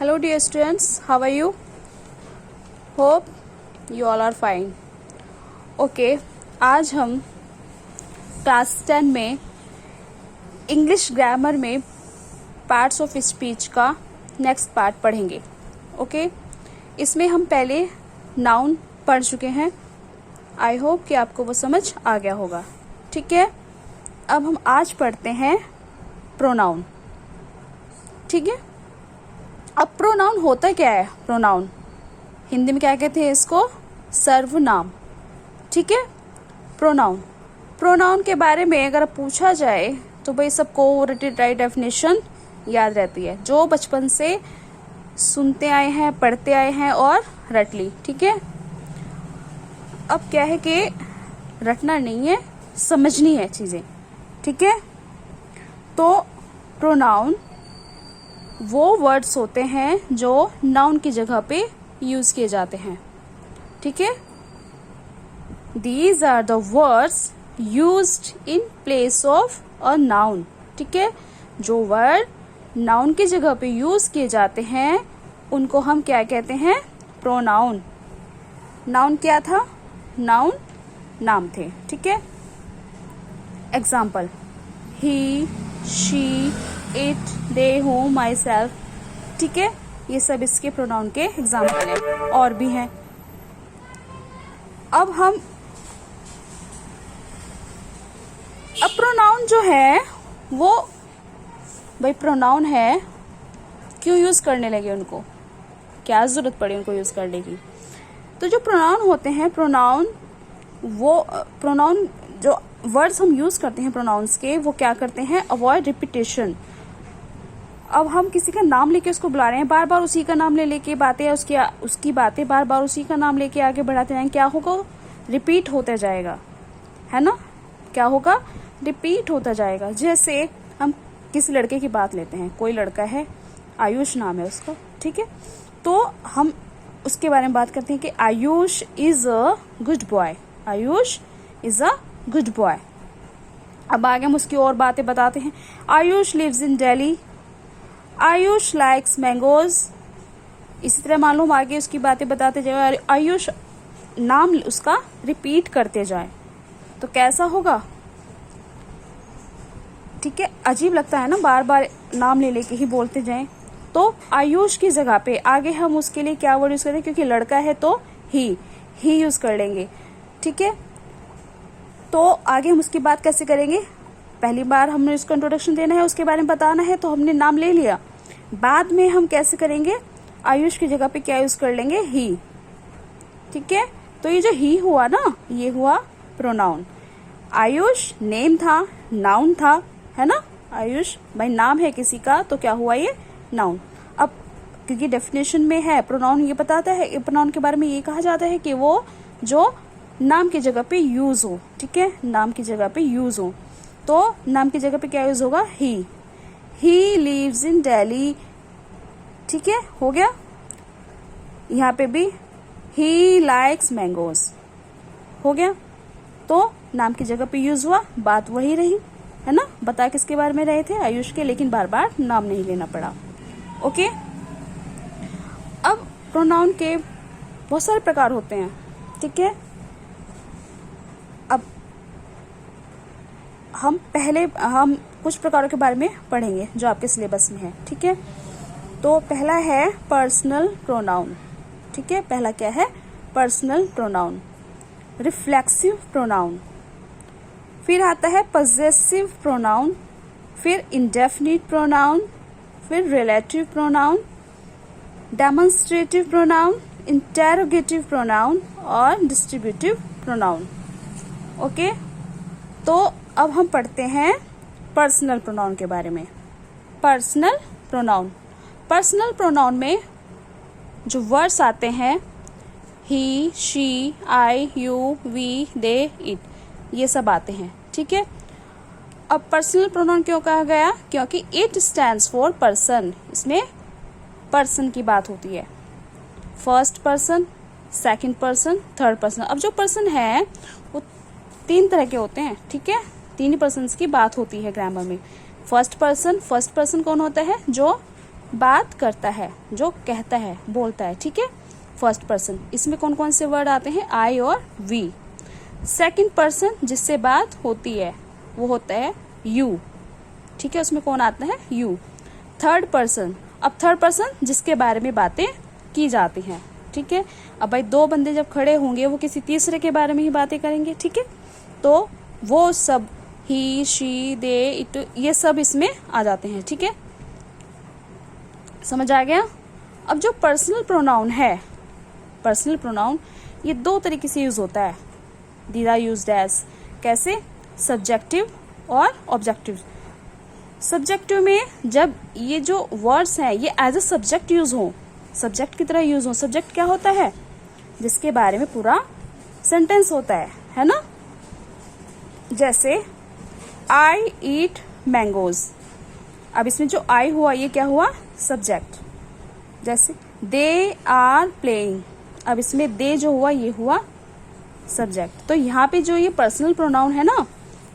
Hello dear students, how are you? Hope you all are fine. Okay, आज हम class 10 में English grammar में parts of speech का next part पढ़ेंगे. Okay, इसमें हम पहले नाउन पढ़ चुके हैं. आई होप कि आपको वो समझ आ गया होगा. ठीक है, अब हम आज पढ़ते हैं प्रोनाउन. ठीक है, अब प्रोनाउन होता क्या है? प्रोनाउन हिंदी में क्या कहते हैं इसको? सर्वनाम. ठीक है, प्रोनाउन के बारे में अगर पूछा जाए तो भाई सबको राइट डेफिनेशन याद रहती है, जो बचपन से सुनते आए हैं, पढ़ते आए हैं और रट ली. ठीक है, अब क्या है कि रटना नहीं है, समझनी है चीजें. ठीक है, तो प्रोनाउन वो वर्ड्स होते हैं जो नाउन की जगह पे यूज किए जाते हैं. ठीक है, these are the words used in place of a noun. ठीक है, जो वर्ड नाउन की जगह पे यूज किए जाते हैं उनको हम क्या कहते हैं? प्रोनाउन. नाउन क्या था? नाउन नाम थे. ठीक है, example he, she, it, they, whom, my self. ठीक है, ये सब इसके प्रोनाउन के एग्जाम्पल हैं, और भी हैं. अब प्रोनाउन जो है वो भाई प्रोनाउन है, क्यों यूज करने लगे? उनको क्या जरूरत पड़ी उनको यूज करने की? तो जो प्रोनाउन होते हैं, प्रोनाउन जो वर्ड्स हम यूज करते हैं प्रोनाउंस के, वो क्या करते हैं? Avoid repetition. अब हम किसी का नाम लेके उसको बुला रहे हैं, बार बार उसी का नाम लेके बातें या उसकी बातें बार बार उसी का नाम लेके आगे बढ़ाते जाएंगे, क्या होगा? रिपीट होता जाएगा, है ना? क्या होगा? रिपीट होता जाएगा. जैसे हम किसी लड़के की बात लेते हैं, कोई लड़का है, आयुष नाम है उसका. ठीक है, तो हम उसके बारे में बात करते हैं कि Ayush is a good boy. Ayush is a good boy. अब आगे हम उसकी और बातें बताते हैं. Ayush lives in Delhi. Ayush likes mangoes. इसी तरह मालूम आगे उसकी बातें बताते जाए, आयुष नाम उसका रिपीट करते जाए, तो कैसा होगा? ठीक है, अजीब लगता है ना, बार बार नाम ले लेके ही बोलते जाएं. तो आयुष की जगह पे आगे हम उसके लिए क्या वर्ड यूज करें? क्योंकि लड़का है तो ही यूज कर लेंगे. ठीक है, तो आगे हम उसकी बात कैसे करेंगे? पहली बार हमने उसको इंट्रोडक्शन देना है, उसके बारे में बताना है, तो हमने नाम ले लिया. बाद में हम कैसे करेंगे? आयुष की जगह पे क्या यूज कर लेंगे? ही. ठीक है, तो ये जो ही हुआ ना, ये हुआ प्रोनाउन. आयुष नेम था, नाउन था, है ना? आयुष भाई नाम है किसी का, तो क्या हुआ? ये नाउन. अब क्योंकि डेफिनेशन में है प्रोनाउन, ये बताता है, प्रोनाउन के बारे में ये कहा जाता है कि वो जो नाम की जगह पे यूज हो. ठीक है, नाम की जगह पे यूज हो, तो नाम की जगह पे क्या यूज होगा? He lives in Delhi. ठीक है, हो गया. यहाँ पे भी ही लाइक्स मैंगोज हो गया, तो नाम की जगह पे यूज हुआ, बात वही रही, है ना? बता किसके बारे में रहे थे? आयुष के, लेकिन बार बार नाम नहीं लेना पड़ा. ओके, अब प्रोनाउन के बहुत सारे प्रकार होते हैं. ठीक है, अब हम कुछ प्रकारों के बारे में पढ़ेंगे जो आपके सिलेबस में है. ठीक है, तो पहला है पर्सनल प्रोनाउन. ठीक है, पहला क्या है? Personal pronoun. रिफ्लेक्सिव प्रोनाउन, फिर आता है पजेसिव प्रोनाउन, फिर इंडेफिनिट प्रोनाउन, फिर relative pronoun, demonstrative pronoun, interrogative pronoun और डिस्ट्रीब्यूटिव प्रोनाउन. ओके, तो अब हम पढ़ते हैं पर्सनल प्रोनाउन के बारे में. पर्सनल प्रोनाउन में जो वर्ड्स आते हैं, he, she, I, you, we, they, it, ये सब आते हैं. ठीक है, अब पर्सनल प्रोनाउन क्यों कहा गया? क्योंकि इट स्टैंड्स फॉर पर्सन. इसमें पर्सन की बात होती है. First person, second person, third person. अब जो पर्सन है वो 3 तरह के होते हैं. ठीक है, 3 ही पर्सन की बात होती है ग्रामर में. फर्स्ट पर्सन कौन होता है? जो बात करता है, जो कहता है, बोलता है, ठीक है, फर्स्ट पर्सन। इसमें कौन कौन से वर्ड आते हैं, आई और वी। सेकंड पर्सन जिससे बात होती है वो होता है यू, ठीक है, उसमें कौन आता है, यू। थर्ड पर्सन, अब थर्ड पर्सन जिसके बारे में बातें की जाती हैं, ठीक है। अब भाई दो बंदे जब खड़े होंगे वो किसी तीसरे के बारे में ही बातें करेंगे, ठीक है, तो वो सब ही, शी, दे, इट, ये सब इसमें आ जाते हैं, ठीक है, समझ आ गया। अब जो पर्सनल प्रोनाउन है, पर्सनल प्रोनाउन ये दो तरीके से यूज होता है। दीज आर यूज्ड एज, कैसे, सब्जेक्टिव और ऑब्जेक्टिव। सब्जेक्टिव में जब ये जो वर्ड्स हैं ये एज अ सब्जेक्ट यूज हो, सब्जेक्ट की तरह यूज हो। सब्जेक्ट क्या होता है, जिसके बारे में पूरा सेंटेंस होता है ना। जैसे आई ईट मैंगोज, अब इसमें जो आई हुआ ये क्या हुआ, सब्जेक्ट। जैसे दे आर प्लेइंग, अब इसमें दे जो हुआ ये हुआ सब्जेक्ट। तो यहाँ पे जो ये पर्सनल प्रोनाउन है ना,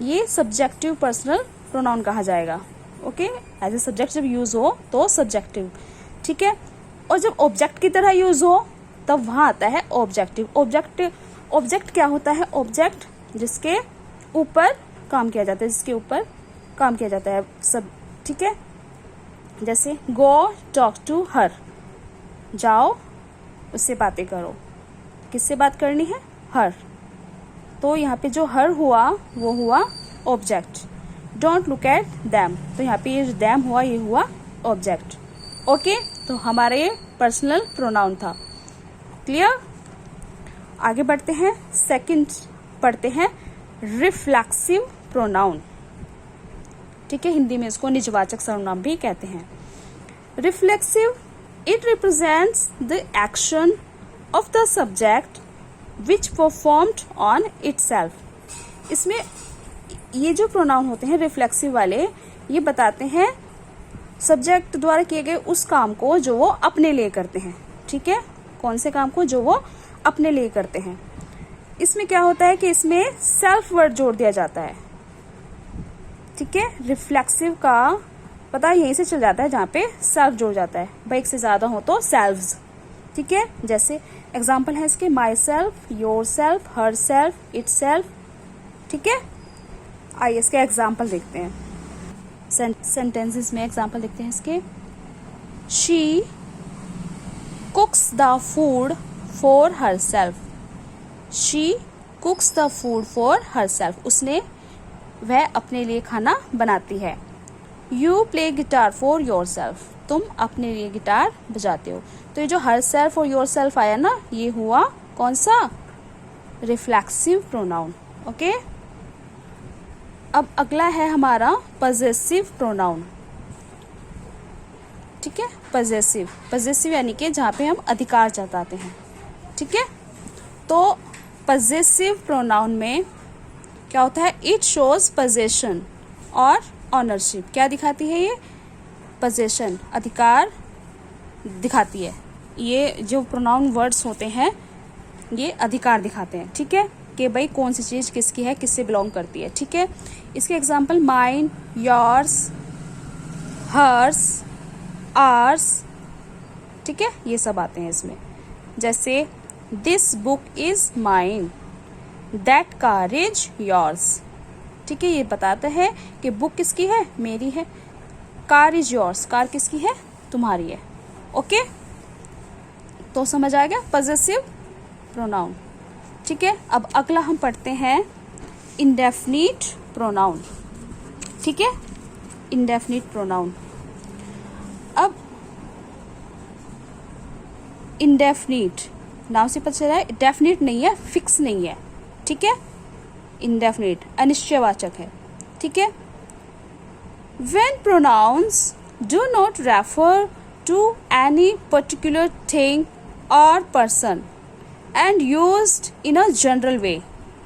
ये सब्जेक्टिव पर्सनल प्रोनाउन कहा जाएगा, ओके। एज ए सब्जेक्ट जब यूज हो तो सब्जेक्टिव, ठीक है। और जब ऑब्जेक्ट की तरह यूज हो तब वहां आता है ऑब्जेक्टिव। ऑब्जेक्ट क्या होता है, ऑब्जेक्ट जिसके ऊपर काम किया जाता है, जिसके ऊपर काम किया जाता है सब, ठीक है। जैसे गो टॉक टू हर, जाओ उससे बातें करो, किससे बात करनी है, हर। तो यहाँ पे जो हर हुआ वो हुआ object. Don't look at them, तो यहाँ पे ये जो दैम हुआ ये हुआ ऑब्जेक्ट, ओके। तो हमारा ये पर्सनल प्रोनाउन था, क्लियर। आगे बढ़ते हैं, सेकंड पढ़ते हैं रिफ्लेक्सिव प्रोनाउन, ठीक है, हिंदी में इसको निजवाचक सर्वनाम भी कहते हैं। Reflexive, it represents the action of the subject which performed on itself. इसमें ये जो प्रोनाउन होते हैं रिफ्लेक्सिव वाले, ये बताते हैं सब्जेक्ट द्वारा किए गए उस काम को जो वो अपने लिए करते हैं, ठीक है। कौन से काम को, जो वो अपने लिए करते हैं। इसमें क्या होता है कि इसमें सेल्फ वर्ड जोड़ दिया जाता है, ठीक है। रिफ्लेक्सिव का पता यहीं से चल जाता है जहाँ पे सेल्फ जोड़ जाता है, भाई एक से ज्यादा हो तो सेल्व्स, ठीक है। जैसे एग्जाम्पल है इसके, my self, your self, her self, it self, ठीक है। आइए इसके एग्जाम्पल देखते हैं, सेंटेंसेस में एग्जाम्पल देखते हैं इसके। She कुक्स the food for her self, she कुक्स the food for her self, उसने, वह अपने लिए खाना बनाती है। You play guitar for your self, तुम अपने लिए गिटार बजाते हो। तो ये जो हर सेल्फ और योर सेल्फ आया ना, ये हुआ कौन सा, रिफ्लेक्सिव प्रोनाउन, ओके। अब अगला है हमारा पजेसिव प्रोनाउन, ठीक है। पजेसिव यानी कि जहाँ पे हम अधिकार जताते हैं, ठीक है। तो पजेसिव प्रोनाउन में क्या होता है, इट शोज पोजेशन और ऑनरशिप। क्या दिखाती है ये, पोजेशन, अधिकार दिखाती है। ये जो प्रोनाउन वर्ड्स होते हैं ये अधिकार दिखाते हैं, ठीक है, कि भाई कौन सी चीज किसकी है, किससे बिलोंग करती है, ठीक है। इसके example mine, yours, hers, ours, ठीक है, ये सब आते हैं इसमें। जैसे this book is mine, that car is yours, ठीक है। ये बताता है कि बुक किसकी है, मेरी है। कार इज योर्स, कार किसकी है, तुम्हारी है, ओके। तो समझ आ गया पजेसिव प्रोनाउन, ठीक है। अब अगला हम पढ़ते हैं इंडेफिनिट प्रोनाउन, ठीक है, इंडेफिनिट प्रोनाउन। अब इंडेफिनिट नाम से पता चला है, डेफिनिट नहीं है, फिक्स नहीं है, ठीक है। इंडेफिनिट अनिश्चयवाचक है, ठीक है। When pronouns do not refer to any particular thing or person and used in a general way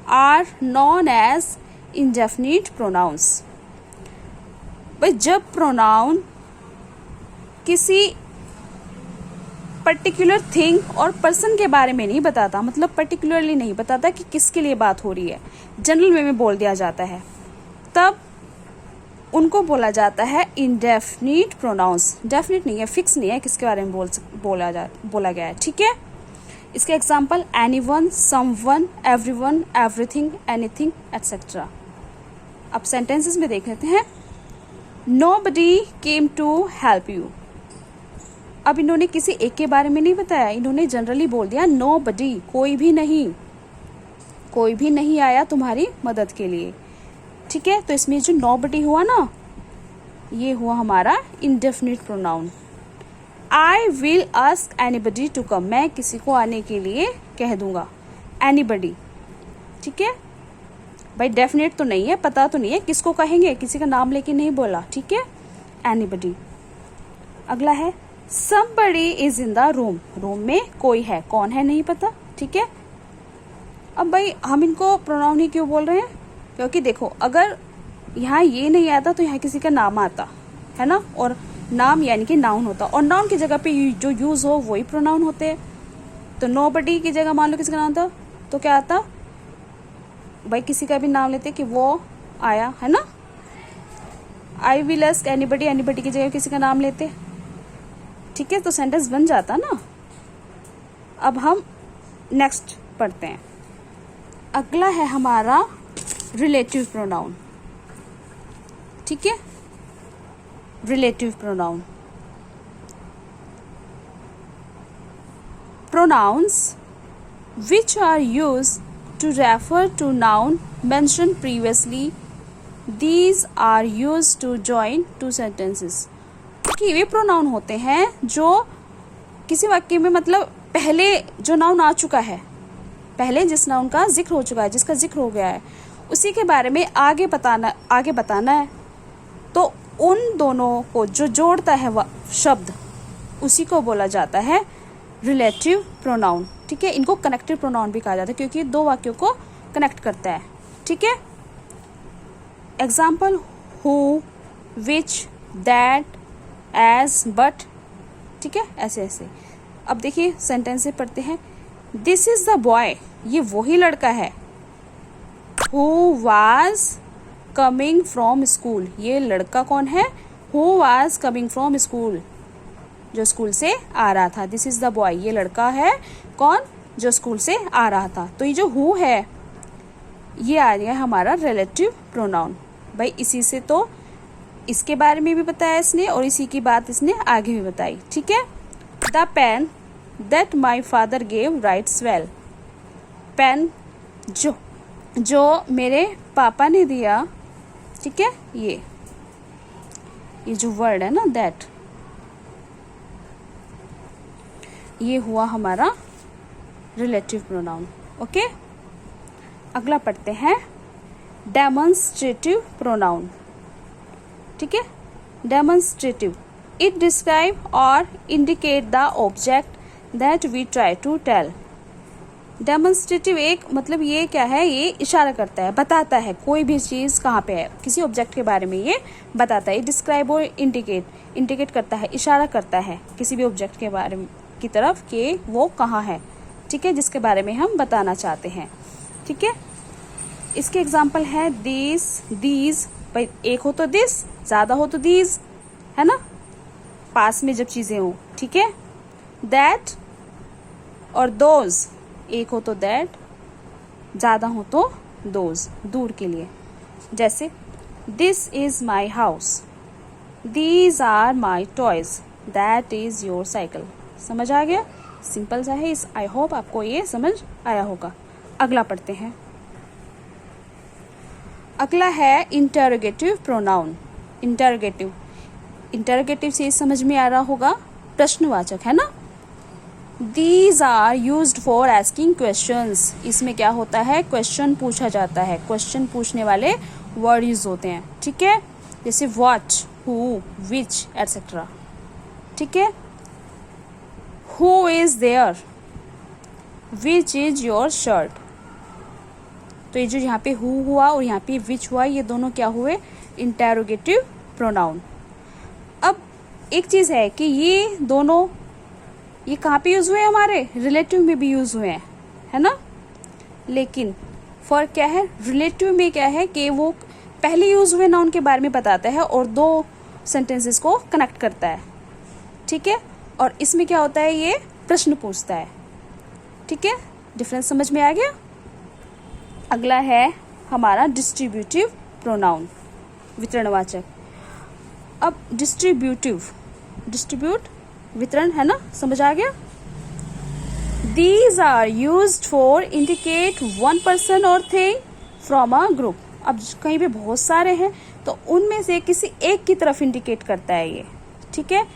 are known as indefinite pronouns। भाई जब प्रोनाउन किसी पर्टिकुलर थिंग और पर्सन के बारे में नहीं बताता, मतलब पर्टिकुलरली नहीं बताता कि किसके लिए बात हो रही है, जनरल वे में बोल दिया जाता है, तब उनको बोला जाता है इंडेफिनिट प्रोनाउंस। डेफिनिट नहीं है, फिक्स नहीं है किसके बारे में बोला गया है, ठीक है। इसके example anyone, someone, everyone, everything, anything etcetera. अब सेंटेंसेस में देख लेते हैं। Nobody came to help you. अब इन्होंने किसी एक के बारे में नहीं बताया, इन्होंने जनरली बोल दिया नोबडी, कोई भी नहीं आया तुम्हारी मदद के लिए, ठीक है। तो इसमें जो नोबडी हुआ ना, ये हुआ हमारा indefinite pronoun. I will ask anybody to come, मैं किसी को आने के लिए कह दूंगा, एनीबडी, ठीक है। भाई डेफिनेट तो नहीं है, पता तो नहीं है किसको कहेंगे, किसी का नाम लेके नहीं बोला, ठीक है, एनीबडी। अगला है somebody is in the room, room में कोई है, कौन है नहीं पता, ठीक है। अब भाई हम इनको प्रोनाउन ही क्यों बोल रहे हैं, क्योंकि देखो अगर यहाँ ये नहीं आता तो यहाँ किसी का नाम आता है ना, और नाम यानी कि नाउन होता, और नाउन की जगह पे जो यूज हो वही प्रोनाउन होते हैं। तो नोबडी की जगह मान लो किसी का नाम था तो क्या आता, भाई किसी का भी नाम लेते कि वो आया, है ना। आई विल आस्क एनीबडी, एनीबडी की जगह किसी का नाम लेते, ठीक है, तो सेंटेंस बन जाता ना। अब हम नेक्स्ट पढ़ते हैं। अगला है हमारा रिलेटिव प्रोनाउन, ठीक है। Relative pronoun, pronouns which are used to refer to noun mentioned previously, these are used to join two sentences। कि वे प्रोनाउन होते हैं जो किसी वाक्य में मतलब पहले जो नाउन आ चुका है, पहले जिस नाउन का जिक्र हो चुका है, जिसका जिक्र हो गया है, उसी के बारे में आगे बताना है, तो उन दोनों को जो जोड़ता है वह शब्द, उसी को बोला जाता है रिलेटिव प्रोनाउन, ठीक है। इनको कनेक्टिव प्रोनाउन भी कहा जाता है क्योंकि दो वाक्यों को कनेक्ट करता है, ठीक है। Example who, which, that, as, but, ठीक है, ऐसे ऐसे। अब देखिए सेंटेंस से पढ़ते हैं। दिस इज द बॉय, ये वही लड़का है। Who was coming from school, ये लड़का कौन है, who was coming from school, जो स्कूल से आ रहा था। दिस इज द बॉय, ये लड़का है कौन, जो स्कूल से आ रहा था। तो ये जो हु है ये आ गया हमारा रिलेटिव प्रोनाउन। भाई इसी से तो इसके बारे में भी बताया इसने और इसी की बात इसने आगे भी बताई, ठीक है। The pen that my father gave writes well, pen जो मेरे पापा ने दिया, ठीक है। ये जो वर्ड है ना दैट, ये हुआ हमारा रिलेटिव प्रोनाउन, ओके। अगला पढ़ते हैं डेमोन्स्ट्रेटिव प्रोनाउन, ठीक है। डेमोन्स्ट्रेटिव, इट डिस्क्राइब और indicate the object that we try to tell. Demonstrative एक मतलब ये क्या है, ये इशारा करता है, बताता है कोई भी चीज़ कहाँ पे है, किसी ऑब्जेक्ट के बारे में ये बताता है। डिस्क्राइब और इंडिकेट करता है, इशारा करता है किसी भी ऑब्जेक्ट के बारे में की तरफ कि वो कहाँ है, ठीक है, जिसके बारे में हम बताना चाहते हैं, ठीक है। इसके एग्जाम्पल है दिस, दीज, भाई एक हो तो दिस, ज़्यादा हो तो दीज, है ना, पास में जब चीज़ें हो, ठीक है। दैट और दोज, एक हो तो दैट, ज़्यादा हो तो दोज, दूर के लिए। जैसे this is my house, these are my toys, that is your cycle. समझ आ गया, सिंपल सा है। इस आई होप आपको ये समझ आया होगा। अगला पढ़ते हैं। अगला है इंटरोगेटिव प्रोनाउन। इंटरोगेटिव से समझ में आ रहा होगा, प्रश्नवाचक, है ना। These are used for asking questions। इसमें क्या होता है, क्वेश्चन पूछा जाता है, क्वेश्चन पूछने वाले वर्ड यूज होते हैं, ठीक है। जैसे what, who, which, etc. ठीक है। Who is there, which is your shirt। तो ये जो यहाँ पे who हुआ और यहाँ पे which हुआ, ये दोनों क्या हुए, इंटरोगेटिव प्रोनाउन। अब एक चीज़ है कि ये दोनों ये कहाँ पे यूज़ हुए, हमारे रिलेटिव में भी यूज़ हुए हैं, है ना। लेकिन फर्क क्या है, रिलेटिव में क्या है कि वो पहले यूज हुए नाउन के बारे में बताता है और दो सेंटेंसेस को कनेक्ट करता है, ठीक है। और इसमें क्या होता है, ये प्रश्न पूछता है, ठीक है। डिफरेंस समझ में आ गया। अगला है हमारा डिस्ट्रीब्यूटिव प्रोनाउन, वितरणवाचक। अब डिस्ट्रीब्यूट वितरण है ना, समझ आ गया। These are used for indicate one person or thing from a group। अब कहीं पे बहुत सारे हैं तो उनमें से किसी एक की तरफ इंडिकेट करता है ये, ठीक है।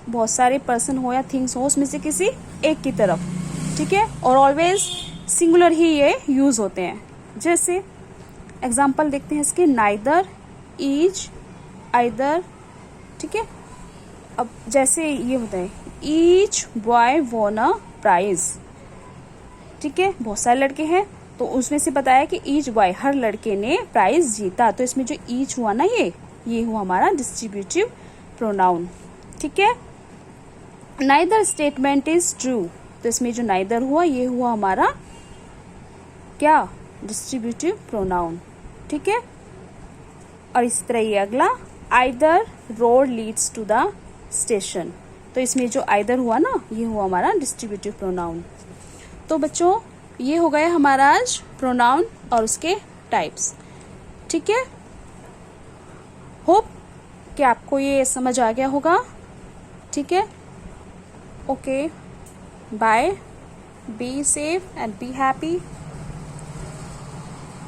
बहुत सारे पर्सन हो या थिंग्स हो, उसमें से किसी एक की तरफ, ठीक है। और ऑलवेज सिंगुलर ही ये यूज होते हैं। जैसे एग्जाम्पल देखते हैं इसके, नाइदर, ईच, आइदर, ठीक है। अब जैसे ये होता है, each boy won a prize, ठीक है। बहुत सारे लड़के हैं तो उसमें से बताया कि ईच बॉय, हर लड़के ने प्राइज जीता। तो इसमें जो ईच हुआ ना, ये हुआ हमारा डिस्ट्रीब्यूटिव प्रोनाउन, ठीक है। नाइदर स्टेटमेंट इज ट्रू, तो इसमें जो नाइदर हुआ ये हुआ हमारा क्या, डिस्ट्रीब्यूटिव प्रोनाउन, ठीक है। और इस तरह ये अगला, either road leads to the station, तो इसमें जो आइदर हुआ ना, ये हुआ हमारा डिस्ट्रीब्यूटिव प्रोनाउन। तो बच्चों ये हो गया हमारा आज प्रोनाउन और उसके टाइप्स, ठीक है। होप कि आपको ये समझ आ गया होगा, ठीक है। Okay, bye, be safe and be happy.